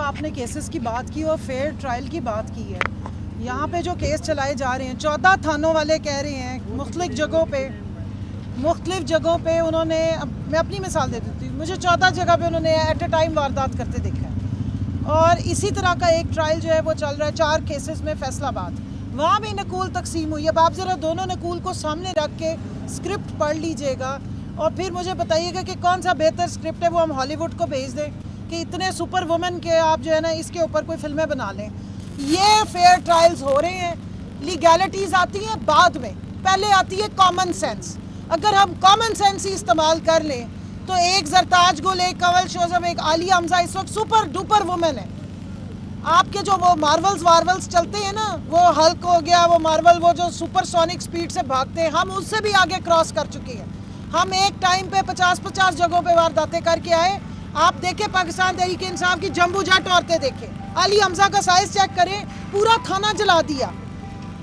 आपने केसेस की बात की और फेयर ट्रायल की बात की है। यहाँ पे जो केस चलाए जा रहे हैं 14 थानों वाले कह रहे हैं मुख्तलिफ जगहों पे उन्होंने, मैं अपनी मिसाल दे देती हूँ, मुझे 14 जगह पे उन्होंने एट ए टाइम वारदात करते देखा है। और इसी तरह का एक ट्रायल जो है वो चल रहा है 4 केसेस में फैसलाबाद, वहाँ भी नकूल तकसीम हुई। अब आप ज़रा दोनों नकूल को सामने रख के स्क्रिप्ट पढ़ लीजिएगा और फिर मुझे बताइएगा कि कौन सा बेहतर स्क्रिप्ट है, वो हम हॉलीवुड को भेज दें कि इतने सुपर वुमेन के आप जो है ना इसके ऊपर कोई फिल्में बना लें। ये फेयर ट्रायल्स हो रहे हैं, लीगैलिटीज़ आती हैं बाद में, पहले आती है कॉमन सेंस। अगर हम कॉमन सेंस ही इस्तेमाल कर लें तो एक जरताज गुल, एक कंवल शोजम, एक आलिया हमजा इस वक्त सुपर डुपर वुमेन है। आपके जो वो मार्वल्स चलते हैं ना, वो हल्क हो गया, वो मार्वल, वो जो सुपरसोनिक स्पीड से भागते हैं, हम उससे भी आगे क्रॉस कर चुके हैं। हम एक टाइम पे 50-50 जगहों पे वारदातें करके आए। आप देखें पाकिस्तान तहरीक इंसाफ की जंबू जट औरतें देखें, अली हमजा का साइज चेक करें, पूरा थाना जला दिया।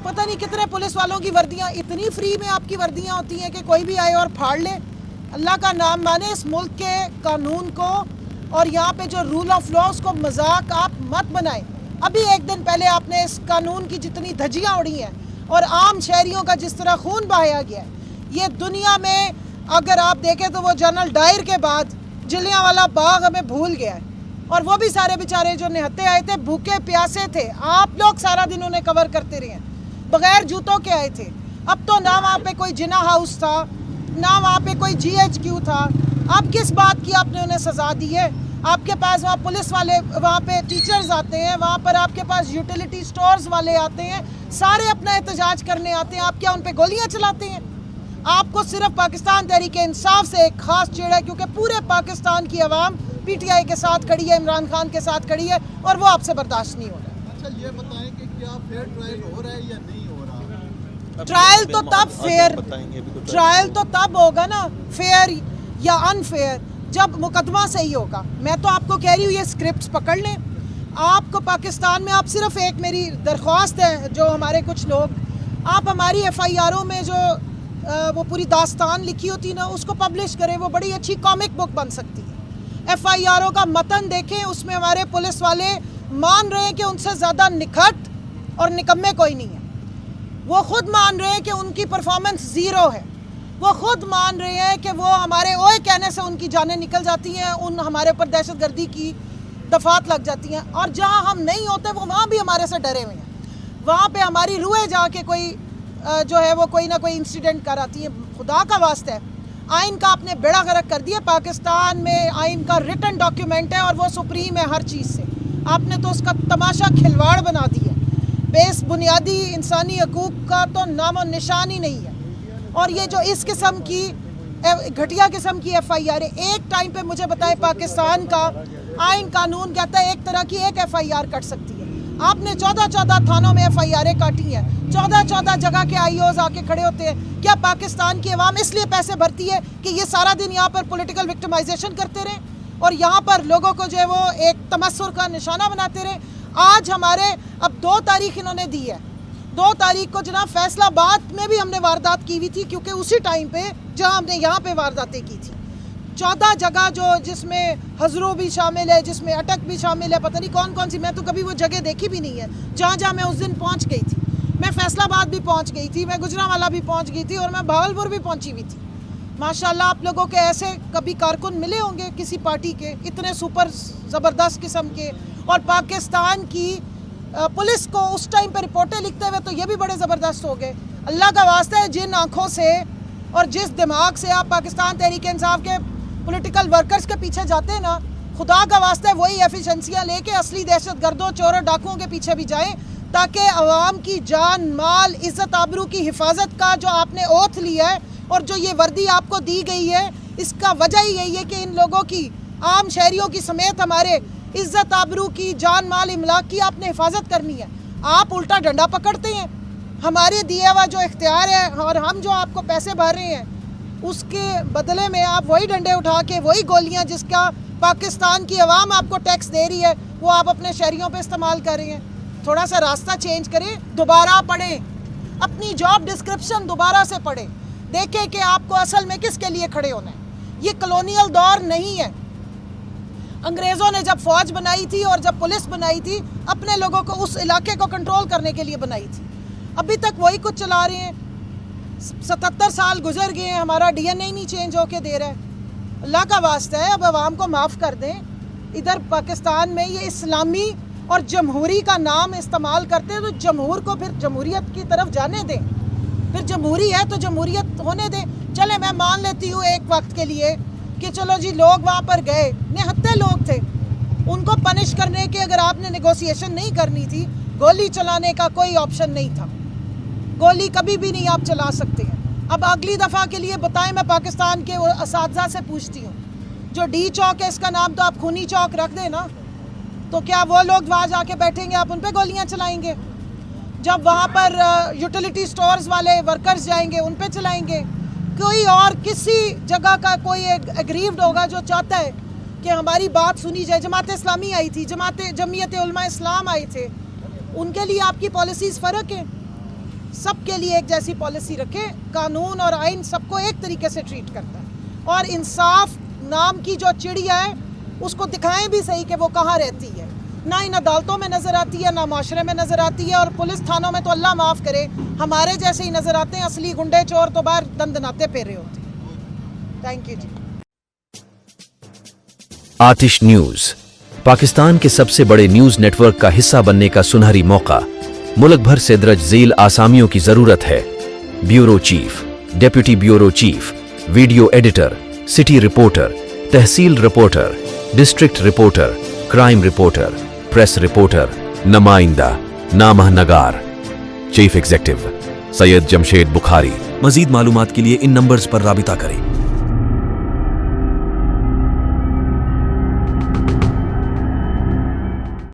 पता नहीं कितने पुलिस वालों की वर्दियाँ, इतनी फ्री में आपकी वर्दियाँ होती हैं कि कोई भी आए और फाड़ ले। अल्लाह का नाम माने इस मुल्क के कानून को और यहाँ पे जो रूल ऑफ लॉ उसको मजाक आप मत बनाएं। अभी एक दिन पहले आपने इस कानून की जितनी धज्जियाँ उड़ी हैं और आम शहरियों का जिस तरह खून बहाया गया है, ये दुनिया में अगर आप देखें तो वो जनरल डायर के बाद जलियांवाला बाग हमें भूल गया है। और वो भी सारे बेचारे जो निहत्ते आए थे, भूखे प्यासे थे, आप लोग सारा दिन उन्हें कवर करते रहे, बगैर जूतों के आए थे। अब तो ना वहाँ पे कोई जिना हाउस था, ना वहाँ पे कोई GHQ था। अब किस बात की आपने उन्हें सजा दी है? आपके पास वहाँ पुलिस वाले, वहाँ पे टीचर्स आते हैं, वहाँ पर आपके पास यूटिलिटी स्टोर्स वाले आते हैं, सारे अपना एहतजाज करने आते हैं। आप क्या उन पे गोलियाँ चलाते हैं? आपको सिर्फ पाकिस्तान तहरीक इंसाफ से एक खास चिड़ है क्योंकि पूरे पाकिस्तान की आवाम PTI के साथ खड़ी है, इमरान खान के साथ खड़ी है और वो आपसे बर्दाश्त नहीं हो रहा। अच्छा ये बताएं कि क्या फेयर ट्रायल हो रहा है या नहीं हो रहा? ट्रायल तो तब फेयर, ट्रायल तो तब होगा ना फेयर या अनफेयर जब मुकदमा सही होगा। मैं तो आपको कह रही हूँ ये स्क्रिप्ट्स पकड़ लें। आपको पाकिस्तान में, आप सिर्फ एक मेरी दरख्वास्त है, जो हमारे कुछ लोग, आप हमारी FIRओं में जो वो पूरी दास्तान लिखी होती ना उसको पब्लिश करें, वो बड़ी अच्छी कॉमिक बुक बन सकती है। FIRओं का मतन देखें, उसमें हमारे पुलिस वाले मान रहे हैं कि उनसे ज़्यादा निखट और निकम्मे कोई नहीं है। वो खुद मान रहे हैं कि उनकी परफॉर्मेंस ज़ीरो है। वो खुद मान रहे हैं कि वो हमारे ओए कहने से उनकी जानें निकल जाती हैं, हमारे ऊपर दहशतगर्दी की दफात लग जाती हैं। और जहाँ हम नहीं होते वो वहाँ भी हमारे से डरे हुए हैं। वहाँ पे हमारी रूहें जाके कोई जो है वो कोई ना कोई इंसिडेंट कर आती है। खुदा का वास्ता है, आइन का आपने बेड़ा गर्क कर दिया। पाकिस्तान में आइन का रिटन डॉक्यूमेंट है और वो सुप्रीम है हर चीज़ से। आपने तो उसका तमाशा खिलवाड़ बना दिया। बेस बुनियादी इंसानी हकूक़ का तो नामो निशान ही नहीं है। और ये जो इस किस्म की घटिया किस्म की FIR, एक टाइम पे मुझे बताएं पाकिस्तान का आइन कानून कहता है एक तरह की एक FIR कट सकती है। आपने 14 थानों में FIR काटी हैं, 14 जगह के IOs आके खड़े होते हैं। क्या पाकिस्तान की आवाम इसलिए पैसे भरती है कि ये सारा दिन यहाँ पर पॉलिटिकल विक्टिमाइजेशन करते रहें और यहाँ पर लोगों को जो है वो एक तमस्सुर का निशाना बनाते रहें? आज हमारे अब 2 तारीख इन्होंने दी है, 2 तारीख को जनाब फैसलाबाद में भी हमने वारदात की हुई थी, क्योंकि उसी टाइम पे जहाँ हमने यहाँ पे वारदातें की थी। 14 जगह जो, जिसमें हजरू भी शामिल है, जिसमें अटक भी शामिल है, पता नहीं कौन कौन सी, मैं तो कभी वो जगह देखी भी नहीं है जहाँ जहाँ मैं उस दिन पहुँच गई थी। मैं फैसलाबाद भी पहुँच गई थी, मैं गुजरांवाला भी पहुँच गई थी और मैं भावलपुर भी पहुँची हुई थी। माशाल्लाह आप लोगों के ऐसे कभी कारकुन मिले होंगे किसी पार्टी के, इतने सुपर ज़बरदस्त किस्म के। और पाकिस्तान की पुलिस को उस टाइम पर रिपोर्टें लिखते हुए तो ये भी बड़े ज़बरदस्त हो गए। अल्लाह का वास्ता है, जिन आँखों से और जिस दिमाग से आप पाकिस्तान तहरीक इंसाफ के पॉलिटिकल वर्कर्स के पीछे जाते हैं ना, खुदा का वास्ता है वही एफिशिएंसियाँ लेके असली दहशतगर्दों, चोरों, डाकुओं के पीछे भी जाएं, ताकि आवाम की जान, माल, इज़्ज़त, आबरू की हिफाजत का जो आपने ओथ लिया है और जो ये वर्दी आपको दी गई है, इसका वजह ही यही है कि इन लोगों की, आम शहरियों की समेत हमारे इज़्ज़त, आबरू की, जान, माल, इमलाक की आपने हिफाजत करनी है। आप उल्टा डंडा पकड़ते हैं। हमारे दिया हुआ जो इख्तियार है और हम जो आपको पैसे भर रहे हैं, उसके बदले में आप वही डंडे उठा के, वही गोलियां जिसका पाकिस्तान की आवाम आपको टैक्स दे रही है, वो आप अपने शहरियों पे इस्तेमाल कर रहे हैं। थोड़ा सा रास्ता चेंज करें, दोबारा पढ़ें, अपनी जॉब डिस्क्रिप्शन दोबारा से पढ़ें, देखें कि आपको असल में किसके लिए खड़े होना है। ये कॉलोनियल दौर नहीं है। अंग्रेज़ों ने जब फौज बनाई थी और जब पुलिस बनाई थी, अपने लोगों को उस इलाके को कंट्रोल करने के लिए बनाई थी। अभी तक वही कुछ चला रहे हैं। 77 साल गुजर गए हैं, हमारा DNA नहीं चेंज होके दे रहा है। अल्लाह का वास्ता है, अब आवाम को माफ़ कर दें। इधर पाकिस्तान में ये इस्लामी और जमहूरी का नाम इस्तेमाल करते हैं, तो जमहूर को फिर जमहूरियत की तरफ जाने दें। फिर जमहूरी है तो जमहूरियत होने दें। चले, मैं मान लेती हूँ एक वक्त के लिए कि चलो जी, लोग वहाँ पर गए, निहत्थे लोग थे, उनको पनिश करने के अगर आपने नेगोशिएशन नहीं करनी थी, गोली चलाने का कोई ऑप्शन नहीं था। गोली कभी भी नहीं आप चला सकते हैं। अब अगली दफ़ा के लिए बताएं, मैं पाकिस्तान के असातिज़ा से पूछती हूँ, जो डी चौक है इसका नाम तो आप खूनी चौक रख दें ना, तो क्या वो लोग वहाँ जाके बैठेंगे, आप उन पर गोलियाँ चलाएंगे? जब वहाँ पर यूटिलिटी स्टोर्स वाले वर्कर्स जाएंगे, उन पे चलाएंगे? कोई और किसी जगह का कोई एग्रीव्ड होगा जो चाहता है कि हमारी बात सुनी जाए। जमात इस्लामी आई थी, जमीयत उलमा इस्लाम आए थे, उनके लिए आपकी पॉलिसीज़ फ़र्क है। सबके लिए एक जैसी पॉलिसी रखें, कानून और आइन सबको एक तरीके से ट्रीट करता है। और इंसाफ नाम की जो चिड़िया है उसको दिखाएं भी सही कि वो कहाँ रहती है। ना इन अदालतों में नज़र आती है, ना माशरे में नज़र आती है, और पुलिस थानों में तो अल्लाह माफ़ करे हमारे जैसे ही नज़र आते हैं। असली गुंडे चोर तो बाहर दंदनाते फेरे होते हैं। Thank you ji. Aatish news, Pakistan के सबसे बड़े न्यूज नेटवर्क का हिस्सा बनने का सुनहरी मौका। मुल्क भर से दर्ज झेल आसामियों की जरूरत है। Bureau chief, deputy bureau chief, video editor, city reporter, तहसील reporter, district reporter, crime reporter, press reporter, नुमाइंदा, नामह नगार। Chief executive Syed Jamshed Bukhari. मजीद मालूमात के लिए इन नंबर्स पर राबिता करें।